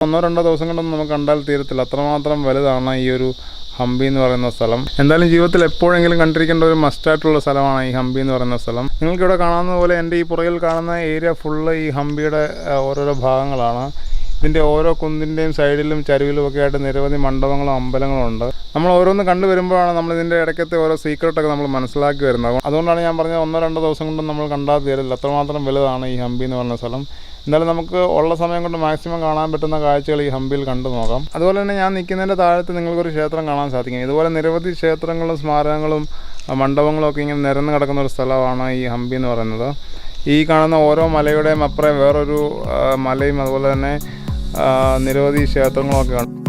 1-2 ദിവസം കൊണ്ടൊന്നും നമുക്ക് കണ്ടാൽ തീരത്തില്ല, അത്രമാത്രം വലുതാണ് ഈ ഒരു ഹംപി എന്ന് പറയുന്ന സ്ഥലം. എന്തായാലും ജീവിതത്തിൽ എപ്പോഴെങ്കിലും കണ്ടിരിക്കേണ്ട ഒരു മസ്റ്റായിട്ടുള്ള സ്ഥലമാണ് ഈ ഹംപി എന്ന് പറയുന്ന സ്ഥലം. നിങ്ങൾക്കിവിടെ കാണുന്ന പോലെ എൻ്റെ ഈ പുറകിൽ കാണുന്ന ഏരിയ ഫുള്ള് ഈ ഹംപിയുടെ ഓരോരോ ഭാഗങ്ങളാണ്. ഇതിൻ്റെ ഓരോ കുന്നിൻ്റെയും സൈഡിലും ചരിവിലും ഒക്കെ ആയിട്ട് നിരവധി മണ്ഡപങ്ങളും അമ്പലങ്ങളും ഉണ്ട്. നമ്മൾ ഓരോന്ന് കണ്ടുവരുമ്പോഴാണ് നമ്മളിതിൻ്റെ ഇടയ്ക്കത്തെ ഓരോ സീക്രട്ടൊക്കെ നമ്മൾ മനസ്സിലാക്കി വരുന്നത്. അതുകൊണ്ടാണ് ഞാൻ പറഞ്ഞത് 1-2 ദിവസം കൊണ്ടും നമ്മൾ കണ്ടാൽ തീരില്ല, അത്രമാത്രം വലുതാണ് ഈ ഹംപി എന്ന് പറയുന്ന സ്ഥലം. എന്തായാലും നമുക്ക് ഉള്ള സമയം കൊണ്ട് മാക്സിമം കാണാൻ പറ്റുന്ന കാഴ്ചകൾ ഈ ഹംപിയിൽ കണ്ടു നോക്കാം. അതുപോലെ തന്നെ ഞാൻ നിൽക്കുന്നതിൻ്റെ താഴത്ത് നിങ്ങൾക്കൊരു ക്ഷേത്രം കാണാൻ സാധിക്കും. ഇതുപോലെ നിരവധി ക്ഷേത്രങ്ങളും സ്മാരകങ്ങളും മണ്ഡപങ്ങളും ഒക്കെ ഇങ്ങനെ നിരന്ന് കിടക്കുന്ന ഒരു സ്ഥലമാണ് ഈ ഹംപി എന്ന് പറയുന്നത്. ഈ കാണുന്ന ഓരോ മലയുടെയും അപ്പുറം വേറൊരു മലയും അതുപോലെ തന്നെ നിരവധി ക്ഷേത്രങ്ങളൊക്കെ ഉണ്ട്.